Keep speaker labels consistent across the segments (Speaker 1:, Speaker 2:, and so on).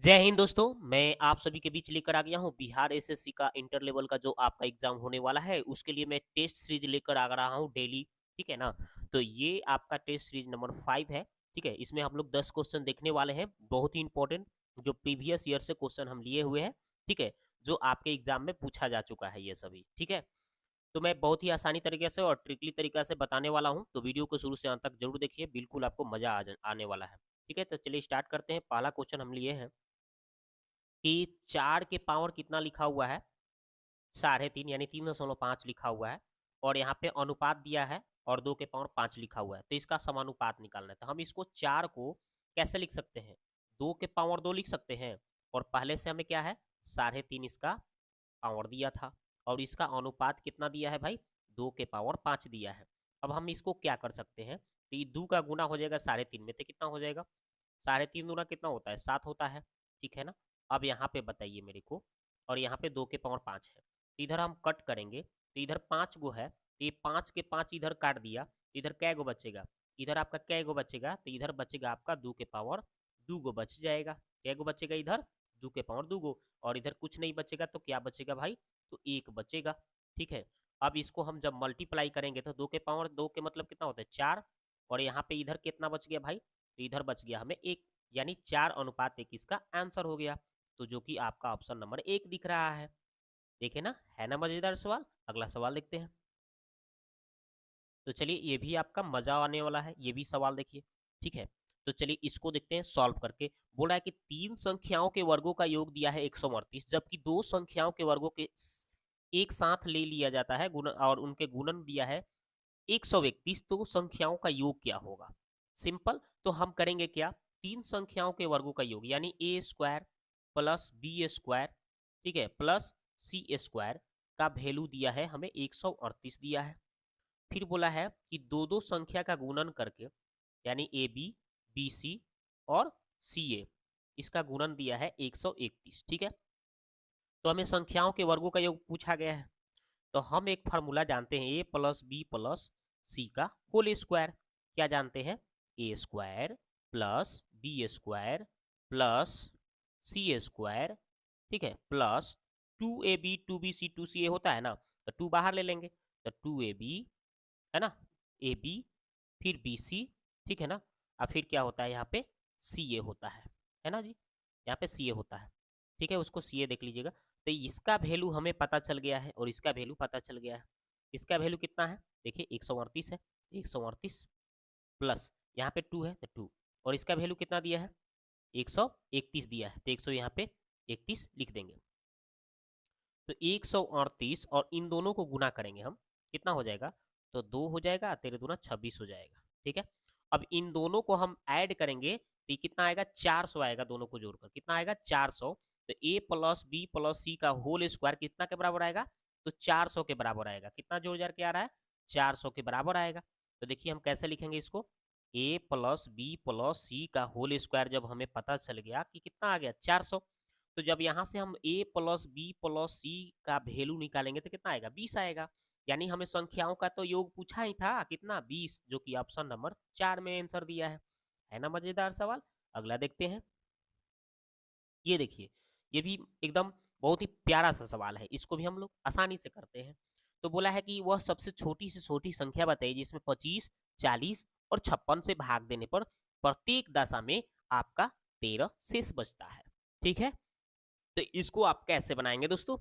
Speaker 1: जय हिंद दोस्तों, मैं आप सभी के बीच लेकर आ गया हूँ बिहार एसएससी का इंटर लेवल का जो आपका एग्जाम होने वाला है, उसके लिए मैं टेस्ट सीरीज लेकर आ रहा हूँ डेली। ठीक है ना? तो ये आपका टेस्ट सीरीज नंबर 5 है। ठीक है, इसमें हम लोग 10 क्वेश्चन देखने वाले हैं, बहुत ही इंपॉर्टेंट, जो प्रीवियस ईयर से क्वेश्चन हम लिए हुए हैं। ठीक है, जो आपके एग्जाम में पूछा जा चुका है ये सभी। ठीक है, तो मैं बहुत ही आसानी तरीके से और ट्रिकली तरीका से बताने वाला हूँ, तो वीडियो को शुरू से अंत तक जरूर देखिए, बिल्कुल आपको मजा आने वाला है। ठीक है, तो चलिए स्टार्ट करते हैं। पहला क्वेश्चन हम लिए हैं कि 4 के पावर कितना लिखा हुआ है? 3.5 यानी 3.5 लिखा हुआ है, और यहाँ पे अनुपात दिया है, और 2 के पावर 5 लिखा हुआ है, तो इसका समानुपात निकालना है। तो हम इसको 4 को कैसे लिख सकते हैं? 2 के पावर 2 लिख सकते हैं, और पहले से हमें क्या है, 3.5 इसका पावर दिया था, और इसका अनुपात कितना दिया है भाई? 2 के पावर 5 दिया है। अब हम इसको क्या कर सकते हैं, तो ये 2 का गुना हो जाएगा 3.5 में, तो कितना हो जाएगा? 3.5 गुना कितना होता है? 7 होता है। ठीक है ना? अब यहाँ पे बताइए मेरे को, और यहाँ पे 2 के पावर 5 है, तो इधर हम कट करेंगे, तो इधर 5 गो है, तो ये 5 के 5 इधर काट दिया, तो इधर कै गो बचेगा? इधर आपका कै गो बचेगा? तो इधर बचेगा आपका 2 के पावर 2 गो बच जाएगा। कै गो बचेगा इधर? 2 के पावर 2 गो, और इधर कुछ नहीं बचेगा, तो क्या बचेगा भाई? तो 1 बचेगा। ठीक है, अब इसको हम जब मल्टीप्लाई करेंगे, तो 2 के पावर 2 के मतलब कितना होता है? 4, और यहाँ पे इधर कितना बच गया भाई? तो इधर बच गया हमें 1, यानी 4:1 इसका आंसर हो गया, तो जो कि आपका ऑप्शन नंबर 1 दिख रहा है। देखे ना, है ना मजेदार सवाल? अगला सवाल देखते हैं। तो चलिए, ये भी आपका मजा आने वाला है, ये भी सवाल देखिए। ठीक है, तो चलिए इसको देखते हैं सॉल्व करके। बोला है कि 3 संख्याओं के वर्गों का योग दिया है 138, जबकि 2 संख्याओं के वर्गों के एक साथ ले लिया जाता है गुणन, और उनके गुणन दिया है 131, तो संख्याओं का योग क्या होगा? सिंपल, तो हम करेंगे क्या? 3 संख्याओं के वर्गों का योग, यानी ए स्क्वायर प्लस बी स्क्वायर, ठीक है, प्लस सी स्क्वायर का वैल्यू दिया है हमें 138 दिया है। फिर बोला है कि दो दो संख्या का गुणन करके, यानी ए बी, बी सी और सी ए, इसका गुणन दिया है 131। ठीक है, तो हमें संख्याओं के वर्गों का योग पूछा गया है, तो हम एक फार्मूला जानते हैं, A plus B plus C का होल स्क्वायर। क्या जानते हैं? A square plus B square plus C square, ठीक है, प्लस 2ab 2bc 2ca होता है ना, तो 2 बाहर ले लेंगे, तो 2ab है ना, ए बी, फिर बी सी, ठीक है ना, और फिर क्या होता है यहाँ पे? सी ए होता है ना जी, यहाँ पे सी ए होता है। ठीक है, उसको सी ए देख लीजिएगा। तो इसका वैल्यू हमें पता चल गया है, और इसका वैल्यू पता चल गया है। इसका वैल्यू कितना है? देखिए 138 है, 138 प्लस यहाँ पे 2 है, तो 2, और इसका वैल्यू कितना दिया है? 131 दिया है, तो 100 यहाँ पे 31 लिख देंगे। तो 138 और इन दोनों को गुना करेंगे हम, कितना हो जाएगा? तो 2 हो जाएगा, तेरे दूना 26 हो जाएगा। ठीक है, अब इन दोनों को हम ऐड करेंगे, तो ये कितना आएगा? 400 आएगा, दोनों को जोड़कर कितना आएगा? 400। तो ए प्लस बी प्लस सी का होल स्क्वायर कितना के बराबर आएगा? तो 400 के बराबर आएगा। कितना जोड़ जार के आ रहा है? 400 के बराबर आएगा। तो देखिए हम कैसे लिखेंगे इसको, ए प्लस बी प्लस सी का होल स्क्वायर जब हमें पता चल गया कि कितना आ गया? 400, तो जब यहाँ से हम a plus B plus C का वैल्यू निकालेंगे, तो कितना आएगा? 20 आएगा। यानी हमें संख्याओं का तो योग पूछा ही था, कितना? 20, जो कि ऑप्शन नंबर 4 में आंसर दिया है ना मजेदार सवाल? अगला देखते हैं। ये देखिए, ये भी एकदम बहुत ही प्यारा सा सवाल है, इसको भी हम लोग आसानी से करते हैं। तो बोला है कि वह सबसे छोटी से छोटी संख्या बताइए जिसमें 25, 40 और 56 से भाग देने पर प्रत्येक दशा में आपका 13 शेष बचता है। ठीक है, तो इसको आप कैसे बनाएंगे दोस्तों?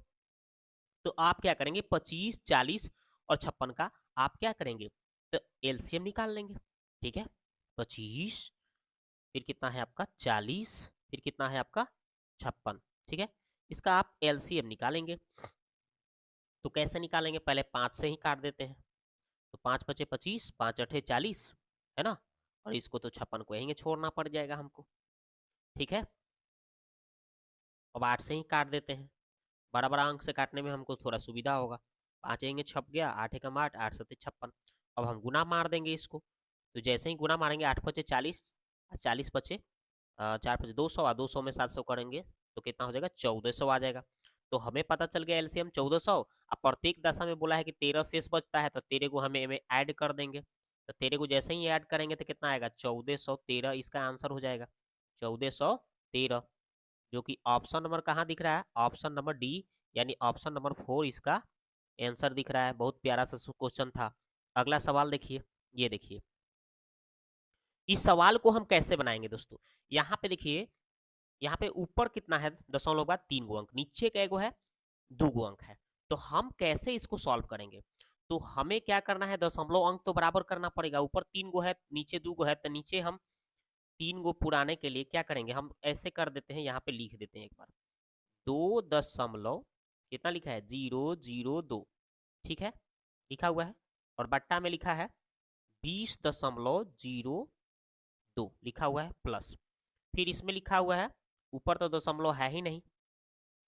Speaker 1: तो आप क्या करेंगे, 25, 40 और 56 का आप क्या करेंगे? तो एलसीएम निकाल लेंगे। ठीक है, 25, फिर कितना है आपका? 40, फिर कितना है आपका? 56। ठीक है, इसका आप एलसीएम निकालेंगे। तो कैसे निकालेंगे? पहले 5 से ही काट देते हैं, तो 5 पचे 25, 5 अठे 40, है ना, और इसको तो 56 को यहीं छोड़ना पड़ जाएगा हमको। ठीक है, अब 8 से ही काट देते हैं, बड़ा बड़ा अंक से काटने में हमको थोड़ा सुविधा होगा। 5 एंगे छप गया, 8 एकम 8, 8 सत्ते 56। अब हम गुना मार देंगे इसको, तो जैसे ही गुना मारेंगे, 8 पचे 40, 40 पचे 4 पचे 200, और 200 में 700 करेंगे तो कितना हो जाएगा? 1400 आ जाएगा। तो हमें पता चल गया एलसीएम 1400। अब प्रत्येक दशा में बोला है कि 13 शेष बचता है, तो 13 को हमें ऐड कर देंगे, तो 13 को जैसे ही ऐड करेंगे तो कितना आएगा? 1413, इसका आंसर हो जाएगा 1413, जो कि ऑप्शन नंबर कहाँ दिख रहा है, ऑप्शन नंबर डी, यानी ऑप्शन नंबर 4 इसका आंसर दिख रहा है। बहुत प्यारा सा क्वेश्चन था। अगला सवाल देखिए, ये देखिए इस सवाल को हम कैसे बनाएंगे दोस्तों। यहाँ पे देखिए, यहाँ पे ऊपर कितना है दशमलव के बाद 3 गो अंक, नीचे क्या गो है 2 गो अंक है। तो हम कैसे इसको सॉल्व करेंगे, तो हमें क्या करना है, दशमलव अंक तो बराबर करना पड़ेगा। ऊपर 3 गो है नीचे 2 गो है, तो नीचे हम 3 गो पुराने के लिए क्या करेंगे, हम ऐसे कर देते हैं, यहाँ पे लिख देते हैं एक बार 2 दशमलव कितना लिखा है 002, ठीक है लिखा हुआ है, और बट्टा में लिखा है 20.02 लिखा हुआ है प्लस, फिर इसमें लिखा हुआ है ऊपर तो दशमलव है ही नहीं,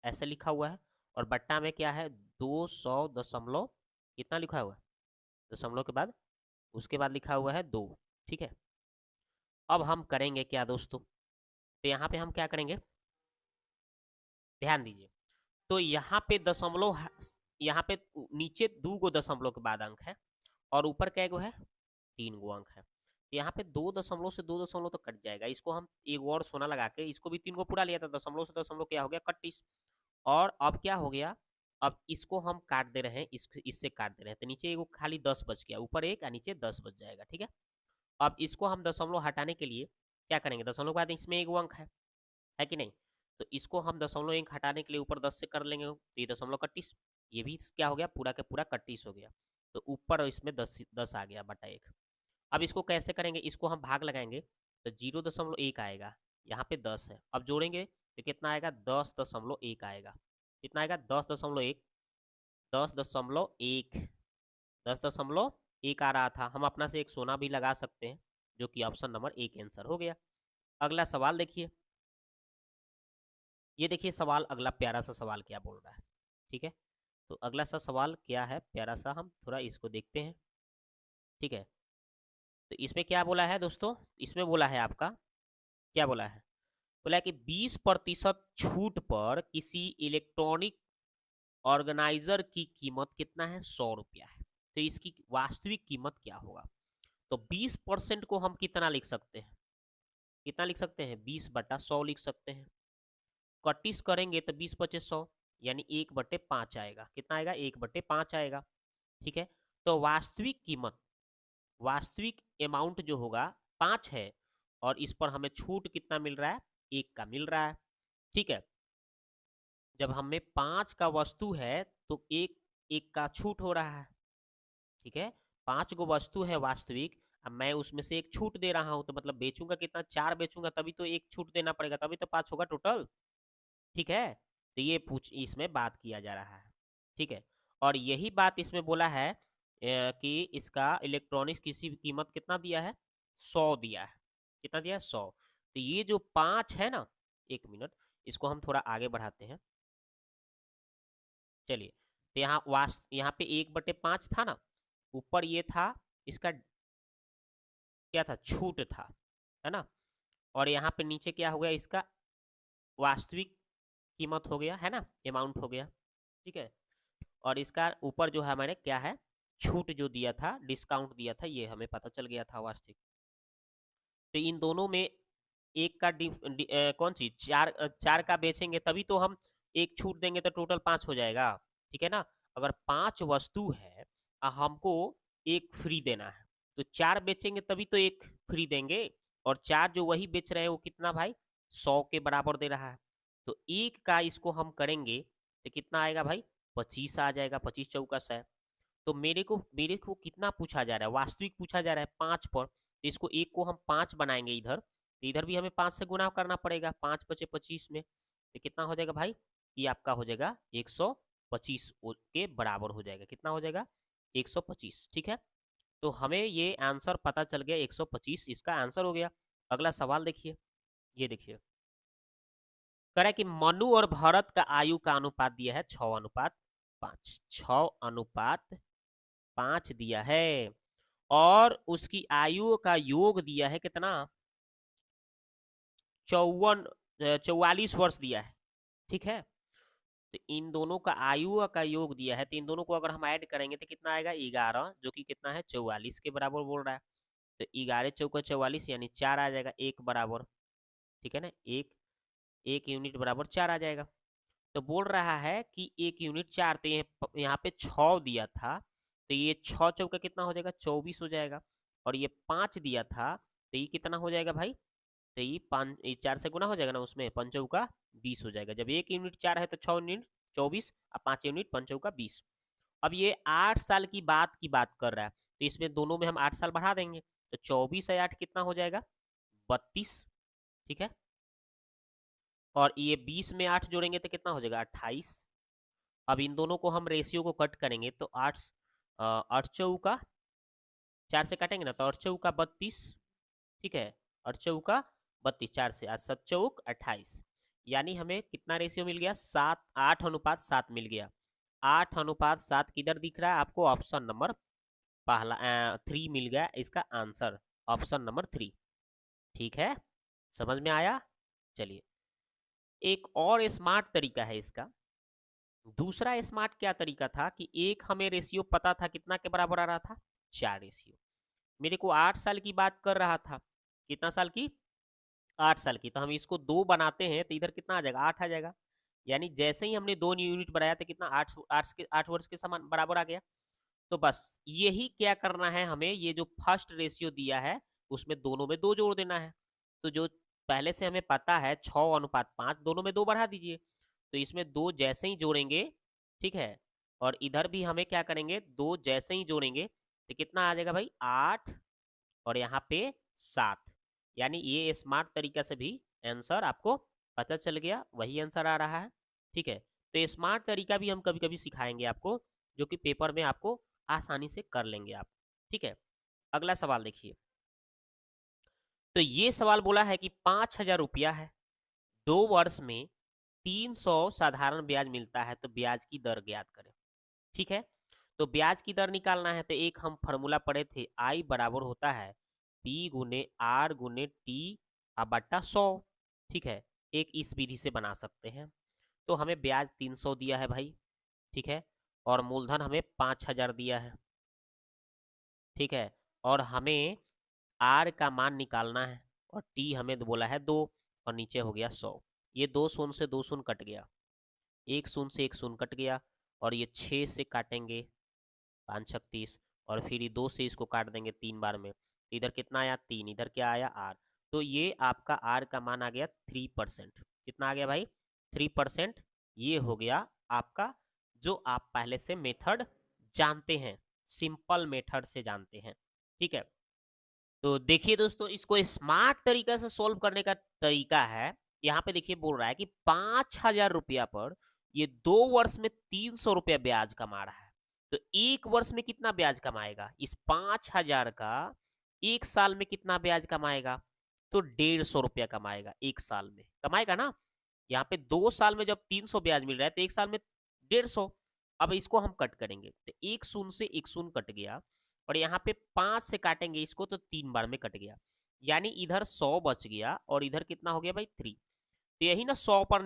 Speaker 1: ऐसे लिखा हुआ है, और बट्टा में क्या है 200 दशमलव कितना लिखा हुआ है दशमलव के बाद, उसके बाद लिखा हुआ है 2, ठीक है। अब हम करेंगे क्या दोस्तों, तो यहाँ पे हम क्या करेंगे, ध्यान दीजिए। तो यहाँ पे दशमलव, यहाँ पे नीचे 2 गो दशमलव के बाद अंक है, और ऊपर क्या गो है 3 गो अंक है। तो यहाँ पे 2 दशमलव से 2 दशमलव तो कट जाएगा, इसको हम एक और सोना लगा के इसको भी 3 गो पूरा लिया था, दशमलव से दशमलव क्या हो गया 31, और अब क्या हो गया, अब इसको हम काट दे रहे हैं, इससे काट दे रहे हैं, तो नीचे एगो खाली 10 बच गया, ऊपर एक और नीचे 10 बच जाएगा, ठीक है। अब इसको हम दशमलव हटाने के लिए क्या करेंगे, दशमलव के बाद इसमें एक अंक है कि नहीं, तो इसको हम दशमलव एक हटाने के लिए ऊपर 10 से कर लेंगे, तो ये दशमलव 31, ये भी क्या हो गया पूरा के पूरा 31 हो गया, तो ऊपर इसमें 10 आ गया बटा 1। अब इसको कैसे करेंगे, इसको हम भाग लगाएंगे, तो 0.1 आएगा, यहाँ पे 10 है, अब जोड़ेंगे तो कितना आएगा 10.1 आएगा, कितना आएगा 10.1, 10.1, 10.1 आ रहा था। हम अपना से एक सोना भी लगा सकते हैं, जो कि ऑप्शन नंबर 1 आंसर हो गया। अगला सवाल देखिए, ये देखिए सवाल अगला प्यारा सा सवाल क्या बोल रहा है, ठीक है। तो अगला सा सवाल क्या है प्यारा सा, हम थोड़ा इसको देखते हैं, ठीक है। तो इसमें क्या बोला है दोस्तों, इसमें बोला है आपका, क्या बोला है, बोला है कि 20% छूट पर किसी इलेक्ट्रॉनिक ऑर्गेनाइजर की कीमत कितना है 100 रुपया है, तो इसकी वास्तविक कीमत क्या होगा। तो 20% को हम कितना लिख सकते हैं, कितना लिख सकते हैं 20/100 लिख सकते हैं, 31 करेंगे तो 20 × 100 यानी 1/5 आएगा, कितना आएगा 1/5 आएगा, ठीक है। तो वास्तविक कीमत, वास्तविक अमाउंट जो होगा 5 है, और इस पर हमें छूट कितना मिल रहा है 1 का मिल रहा है, ठीक है। जब हमें 5 का वस्तु है तो 1 का छूट हो रहा है, ठीक है। 5 गो वस्तु है वास्तविक, अब मैं उसमें से एक छूट दे रहा हूं, तो मतलब बेचूंगा कितना 4 बेचूंगा तभी तो एक छूट देना पड़ेगा, तभी तो 5 होगा टोटल, ठीक है। तो ये पूछ इसमें बात किया जा रहा है, ठीक है। और यही बात इसमें बोला है कि इसका इलेक्ट्रॉनिक्स किसी कीमत कितना दिया है 100 दिया है, कितना दिया है 100। तो ये जो 5 है ना, 1 मिनट इसको हम थोड़ा आगे बढ़ाते हैं, चलिए। तो यहाँ पे 1/5 था ना, ऊपर ये था इसका क्या था छूट था, है ना, और यहाँ पे नीचे क्या हो गया इसका वास्तविक कीमत हो गया, है ना, अमाउंट हो गया, ठीक है। और इसका ऊपर जो है हमारे क्या है छूट जो दिया था, डिस्काउंट दिया था, ये हमें पता चल गया था वास्तविक। तो इन दोनों में एक का कौन सी 4 का बेचेंगे तभी तो हम एक छूट देंगे तो टोटल 5 हो जाएगा, ठीक है ना। अगर 5 वस्तु है हमको एक फ्री देना है, तो 4 बेचेंगे तभी तो एक फ्री देंगे, और 4 जो वही बेच रहे हैं वो कितना भाई 100 के बराबर दे रहा है, तो एक का इसको हम करेंगे तो कितना आएगा भाई 25 आ जाएगा, 25 चौका 100। तो मेरे को कितना पूछा जा रहा है, वास्तविक पूछा जा रहा है 5 पर, तो इसको एक को हम 5 बनाएंगे इधर, तो इधर भी हमें 5 से गुना करना पड़ेगा, 5 × 25 में, तो कितना हो जाएगा भाई, ये आपका हो जाएगा 125 के बराबर हो जाएगा, कितना हो जाएगा 125, ठीक है। तो हमें ये आंसर पता चल गया 125 इसका आंसर हो गया। अगला सवाल देखिए, ये देखिए कह रहा है कि मनु और भरत का आयु का अनुपात दिया है 6:5, 6:5 दिया है, और उसकी आयु का योग दिया है कितना 44 वर्ष दिया है, ठीक है। तो इन दोनों का आयु का योग दिया है, तो इन दोनों को अगर हम ऐड करेंगे तो कितना आएगा 11, जो कि कितना है 44 के बराबर बोल रहा है, तो 11 × 4 = 44 यानी 4 आ जाएगा 1 बराबर, ठीक है ना, 1 यूनिट बराबर 4 आ जाएगा। तो बोल रहा है कि 1 यूनिट 4, तो ये यहाँ पे 6 दिया था, तो ये 6 चौका कितना हो जाएगा, 24 हो जाएगा। और ये 5 दिया था, तो ये कितना हो जाएगा भाई, तो ये 5, ये 4 से गुना हो जाएगा ना, उसमें 5 चौका 20 हो जाएगा। जब 1 यूनिट 4 है तो 6 यूनिट 24 और 5 यूनिट 5 चौका 20। अब ये 8 साल की बात कर रहा है, तो इसमें दोनों में हम 8 साल बढ़ा देंगे, तो 24 है 8 कितना हो जाएगा, 32। ठीक है, और ये 20 में 8 जोड़ेंगे तो कितना हो जाएगा, 28। अब इन दोनों को हम रेशियो को कट करेंगे तो 8 8 चौका 4 से काटेंगे ना, तो 8 चौका 32। ठीक है, 8 चौका 32, 4 से 8 7 चौक 28, यानी हमें कितना रेशियो मिल गया, 7 8:7 मिल गया। 8:7 किधर दिख रहा है आपको, ऑप्शन नंबर पहला 3 मिल गया इसका आंसर, ऑप्शन नंबर 3। ठीक है, समझ में आया। चलिए, एक और स्मार्ट तरीका है इसका। दूसरा स्मार्ट क्या तरीका था कि एक हमें रेशियो पता था कितना के बराबर आ रहा था, 4 रेशियो। मेरे को 8 साल की बात कर रहा था, कितना साल की, 8 साल की। तो हम इसको 2 बनाते हैं तो इधर कितना आ जाएगा, 8 आ जाएगा। यानी जैसे ही हमने 2 यूनिट बढ़ाया तो कितना, 8 वर्ष के समान बराबर आ गया। तो बस यही क्या करना है हमें, ये जो फर्स्ट रेशियो दिया है उसमें दोनों में 2 जोड़ देना है। तो जो पहले से हमें पता है 6:5, दोनों में 2 बढ़ा दीजिए। तो इसमें 2 जैसे ही जोड़ेंगे, ठीक है, और इधर भी हमें क्या करेंगे, 2 जैसे ही जोड़ेंगे तो कितना आ जाएगा भाई, 8 और यहाँ पे 7। यानी ये स्मार्ट तरीका से भी आंसर आपको पता चल गया, वही आंसर आ रहा है। ठीक है, तो स्मार्ट तरीका भी हम कभी कभी सिखाएंगे आपको, जो कि पेपर में आपको आसानी से कर लेंगे आप। ठीक है, अगला सवाल देखिए। तो ये सवाल बोला है कि 5,000 रुपया है, 2 वर्ष में 300 साधारण ब्याज मिलता है, तो ब्याज की दर ज्ञात करें। ठीक है, तो ब्याज की दर निकालना है तो एक हम फॉर्मूला पढ़े थे, आई बराबर होता है पी गुने आर गुने टी बट्टा 100। ठीक है, एक इस विधि से बना सकते हैं। तो हमें ब्याज 300 दिया है भाई, ठीक है, और मूलधन हमें 5,000 दिया है। ठीक है, और हमें आर का मान निकालना है, और टी हमें बोला है 2, और नीचे हो गया 100। ये 2 शून्य से 2 शून्य कट गया, 1 शून्य से 1 शून्य कट गया, और ये 6 से काटेंगे 5 36, और फिर ये 2 से इसको काट देंगे 3 बार में, तो इधर कितना आया 3, इधर क्या आया आर। तो ये आपका आर का मान आ गया 3%। कितना आ गया भाई, 3%। ये हो गया आपका, जो आप पहले से मेथड जानते हैं, सिंपल मेथड से जानते हैं। ठीक है, तो देखिए दोस्तों, इसको स्मार्ट तरीका से सोल्व करने का तरीका है। यहाँ पे देखिए बोल रहा है कि 5,000 रुपया पर ये 2 वर्ष में 300 रुपया ब्याज कमा रहा है, तो 1 वर्ष में कितना ब्याज कमाएगा, इस 5,000 का 1 साल में कितना ब्याज कमाएगा, तो 150 रुपया कमाएगा, 1 साल में कमाएगा ना। यहाँ पे 2 साल में जब 300 ब्याज मिल रहा है तो 1 साल में 150। अब इसको हम कट करेंगे तो 1 शून्य से 1 शून्य कट गया, और यहाँ पे 5 से काटेंगे इसको तो 3 बार में कट गया, यानी इधर 100 बच गया, और इधर कितना हो गया भाई 3। तो यही ना 100 पर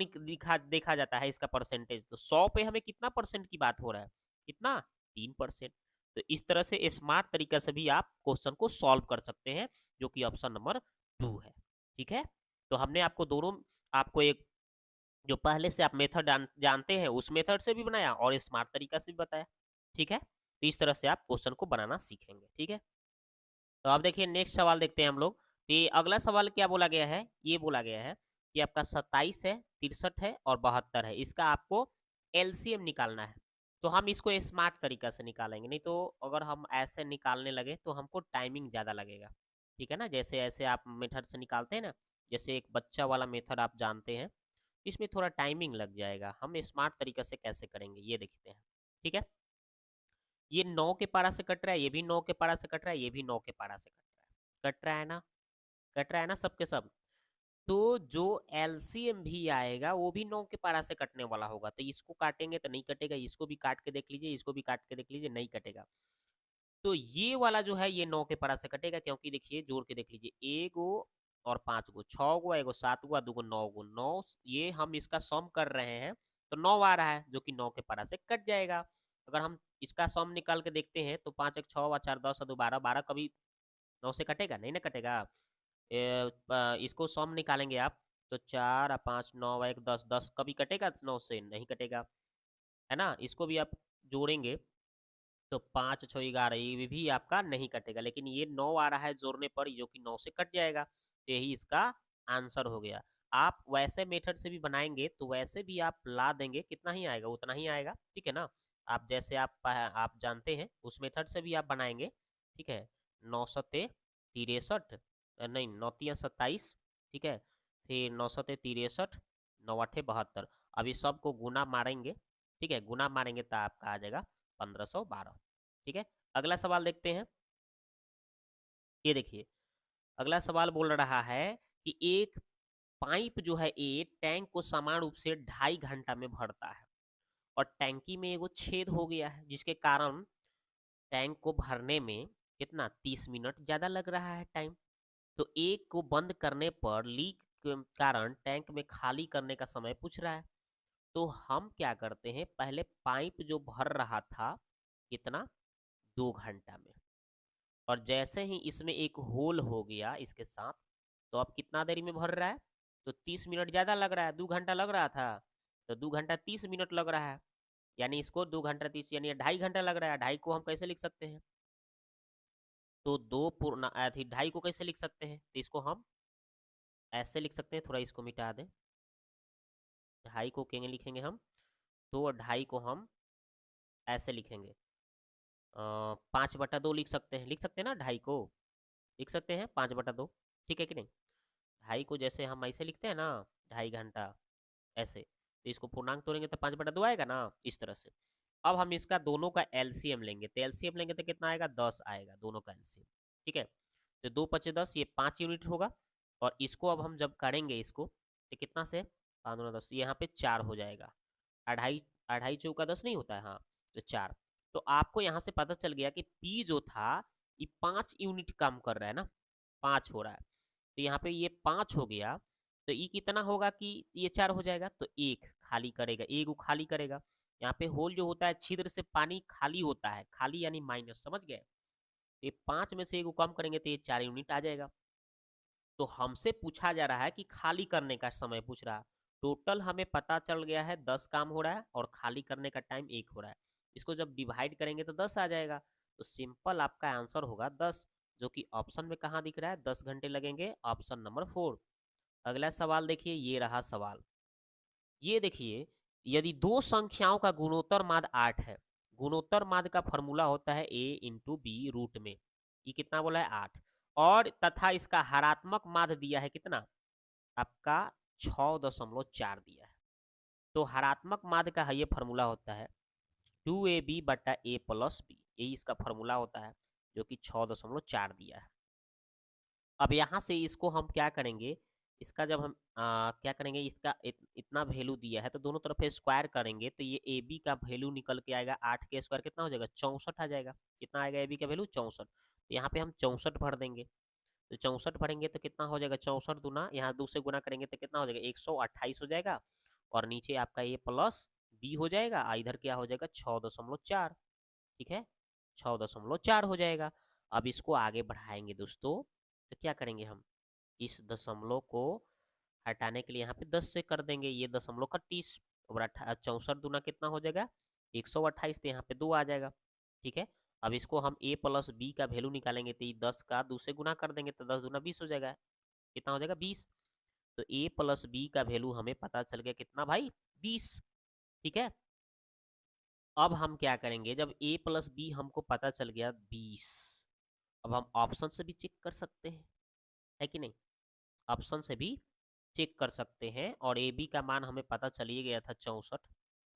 Speaker 1: देखा जाता है इसका परसेंटेज, तो 100 पे हमें कितना परसेंट की बात हो रहा है, कितना, 3%। तो इस तरह से स्मार्ट तरीका से भी आप क्वेश्चन को सॉल्व कर सकते हैं, जो कि ऑप्शन नंबर 2 है। ठीक है, तो हमने आपको दोनों, आपको एक जो पहले से आप मेथड जानते हैं उस मेथड से भी बनाया, और स्मार्ट तरीका से भी बताया। ठीक है, तो इस तरह से आप क्वेश्चन को बनाना सीखेंगे। ठीक है, तो अब देखिए नेक्स्ट सवाल देखते हैं हम लोग। तो ये अगला सवाल क्या बोला गया है, ये बोला गया है कि आपका 27 है, 63 है और 72 है, इसका आपको एलसीएम निकालना है। तो हम इसको स्मार्ट तरीका से निकालेंगे, नहीं तो अगर हम ऐसे निकालने लगे तो हमको टाइमिंग ज़्यादा लगेगा। ठीक है ना, जैसे ऐसे आप मेथड से निकालते हैं ना, जैसे एक बच्चा वाला मेथड आप जानते हैं, इसमें थोड़ा टाइमिंग लग जाएगा। हम स्मार्ट तरीका से कैसे करेंगे ये देखते हैं। ठीक है, ये 9 के पारा से कट रहा है, ये भी 9 के पारा से कट रहा है, ये भी 9 के पारा से कट रहा है ना, कट रहा है ना सबके सब। तो जो एलसीएम भी आएगा वो भी 9 के पारा से कटने वाला होगा, तो इसको काटेंगे तो नहीं कटेगा, इसको भी काट के देख लीजिए, इसको भी काट के देख लीजिए, नहीं कटेगा। तो ये वाला जो है ये 9 के पारा से कटेगा, क्योंकि देखिए जोड़ के देख लीजिए, एगो और 5 गो, 6 गो, एगो 7 गो, 2 गो 9 गो, 9, ये हम इसका सम कर रहे हैं तो 9 आ रहा है, जो कि 9 के पारा से कट जाएगा। अगर हम इसका सम निकाल के देखते हैं तो 5 1 6 और 4 10 और 2 12, 12 कभी 9 से कटेगा, नहीं ना कटेगा। इसको सम निकालेंगे आप तो 4 और 5 9 और 1 10, 10 कभी कटेगा 9 से? नहीं कटेगा, है ना। इसको भी आप जोड़ेंगे तो 5 6 11, ये भी आपका नहीं कटेगा, लेकिन ये 9 आ रहा है जोड़ने पर, जो कि 9 से कट जाएगा, तो यही इसका आंसर हो गया। आप वैसे मेथड से भी बनाएंगे तो वैसे भी आप ला देंगे, कितना ही आएगा उतना ही आएगा, ठीक है ना। आप जैसे आप जानते हैं उस मेथड से भी आप बनाएंगे, ठीक है। 9 सते 63, नहीं 9 तिया 27, ठीक है। फिर 9 सते 63, 9 8 72, अभी सबको गुना मारेंगे, ठीक है। गुना मारेंगे तो आपका आ जाएगा 1512, ठीक है। अगला सवाल देखते हैं। ये देखिए, अगला सवाल बोल रहा है कि एक पाइप जो है ए टैंक को समान रूप से 2.5 घंटा में भरता है, और टैंकी में एगो छेद हो गया है, जिसके कारण टैंक को भरने में कितना 30 मिनट ज़्यादा लग रहा है टाइम। तो एक को बंद करने पर लीक के कारण टैंक में खाली करने का समय पूछ रहा है। तो हम क्या करते हैं, पहले पाइप जो भर रहा था कितना 2 घंटा में, और जैसे ही इसमें एक होल हो गया इसके साथ, तो अब कितना देरी में भर रहा है, तो 30 मिनट ज़्यादा लग रहा है, 2 घंटा लग रहा था, तो 2 घंटा 30 मिनट लग रहा है, यानी इसको 2 घंटा 30 यानी 2.5 घंटा लग रहा है। 2.5 को हम कैसे लिख सकते हैं, तो दो पूर्ण थी 2.5 को कैसे लिख सकते हैं, तो इसको हम ऐसे लिख सकते हैं, थोड़ा इसको मिटा दें। 2.5 को कैसे लिखेंगे हम, तो 2.5 को हम ऐसे लिखेंगे, 5/2 लिख सकते हैं ना, 2.5 को लिख सकते हैं 5/2, ठीक है कि नहीं। 2.5 को जैसे हम ऐसे लिखते हैं ना, 2.5 घंटा ऐसे, तो इसको पूर्णांक तोड़ेंगे तो 5/2 आएगा ना, इस तरह से। अब हम इसका दोनों का एलसीएम लेंगे, तो एलसीएम लेंगे तो कितना आएगा, 10 आएगा दोनों का एलसीएम, ठीक है। तो 2 × 5 = 10, ये 5 यूनिट होगा, और इसको अब हम जब करेंगे इसको, तो कितना से 5×2 = 10, यहाँ पे 4 हो जाएगा। 2.5 2.5 चौका 10 नहीं होता है, हाँ, तो 4। तो आपको यहाँ से पता चल गया कि पी जो था ये 5 यूनिट काम कर रहा है ना, 5 हो रहा है, तो यहाँ पे ये 5 हो गया, तो ये कितना होगा कि ये 4 हो जाएगा, तो एक खाली करेगा, एक वो खाली करेगा। यहाँ पे होल जो होता है, छिद्र से पानी खाली होता है, खाली यानी माइनस, समझ गए। ये 5 में से एक कम करेंगे तो ये 4 यूनिट आ जाएगा। तो हमसे पूछा जा रहा है कि खाली करने का समय पूछ रहा है। टोटल हमें पता चल गया है 10 काम हो रहा है, और खाली करने का टाइम 1 हो रहा है। इसको जब डिवाइड करेंगे तो 10 आ जाएगा, तो सिंपल आपका आंसर होगा 10, जो कि ऑप्शन में कहाँ दिख रहा है, 10 घंटे लगेंगे, ऑप्शन नंबर 4। अगला सवाल देखिए, ये रहा सवाल। ये देखिए, यदि दो संख्याओं का गुणोत्तर माध्य 8 है, गुणोत्तर माध्य का फॉर्मूला होता है a × b √में, ये कितना बोला है 8, और तथा इसका हरात्मक माध्य दिया है कितना, आपका 6.4 दिया है। तो हरात्मक माध्य का ये फॉर्मूला होता है 2ab/a+b, यही इसका फॉर्मूला होता है, जो कि 6.4 दिया है। अब यहाँ से इसको हम क्या करेंगे, इसका जब हम क्या करेंगे, इसका इतना वैल्यू दिया है, तो दोनों तरफ स्क्वायर करेंगे, तो ये ए बी का वैल्यू निकल के आएगा, 8 के स्क्वायर कितना हो जाएगा, 64 आ जाएगा। कितना आएगा ए बी का वैल्यू, 64। तो यहाँ पे हम 64 भर देंगे, तो 64 भरेंगे तो कितना हो जाएगा, 64 दूना, यहाँ 2 से गुना करेंगे तो कितना हो जाएगा, 128 हो जाएगा, और नीचे आपका ये प्लस बी हो जाएगा, इधर क्या हो जाएगा 6.4, ठीक है, 6.4 हो जाएगा। अब इसको आगे बढ़ाएंगे दोस्तों, तो क्या करेंगे हम, इस दशमलव को हटाने के लिए यहाँ पे 10 से कर देंगे, ये दशमलव का 30, और 64 दूना कितना हो जाएगा 128, तो यहाँ पे 2 आ जाएगा, ठीक है। अब इसको हम a+b का वैल्यू निकालेंगे, तो ये 10 का 2 से गुना कर देंगे, तो 10 दूना 20 हो जाएगा, कितना हो जाएगा 20। तो a+b का वैल्यू हमें पता चल गया कितना भाई, 20, ठीक है। अब हम क्या करेंगे, जब a+b हमको पता चल गया 20, अब हम ऑप्शन से भी चेक कर सकते हैं, है कि नहीं, ऑप्शन से भी चेक कर सकते हैं, और ए बी का मान हमें पता चलिए गया था 64,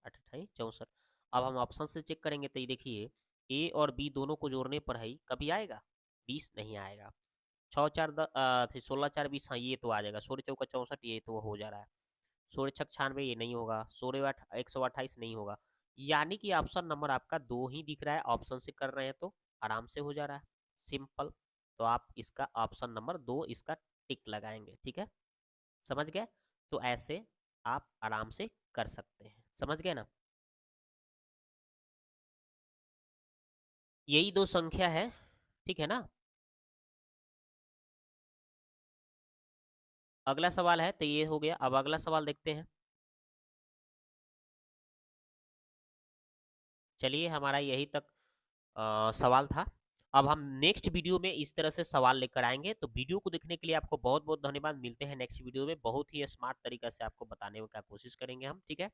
Speaker 1: 64। अब हम ऑप्शन से चेक करेंगे, तो ये देखिए ए और बी दोनों को जोड़ने पर है कभी आएगा 20, नहीं आएगा। 16 4 20, हाँ ये तो आ जाएगा, 16 4 64, ये तो हो जा रहा है। 16 6 96, ये नहीं होगा, 128 नहीं होगा, यानी कि ऑप्शन नंबर आपका 2 ही दिख रहा है। ऑप्शन से कर रहे हैं तो आराम से हो जा रहा है, सिंपल। तो आप इसका ऑप्शन नंबर 2 इसका टिक लगाएंगे, ठीक है, समझ गए। तो ऐसे आप आराम से कर सकते हैं, समझ गए ना। यही दो संख्या है, ठीक है ना। अगला सवाल है, तो ये हो गया। अब अगला सवाल देखते हैं। चलिए, हमारा यही तक सवाल था। अब हम नेक्स्ट वीडियो में इस तरह से सवाल लेकर आएंगे। तो वीडियो को देखने के लिए आपको बहुत बहुत धन्यवाद। मिलते हैं नेक्स्ट वीडियो में, बहुत ही स्मार्ट तरीका से आपको बताने का कोशिश करेंगे हम, ठीक है।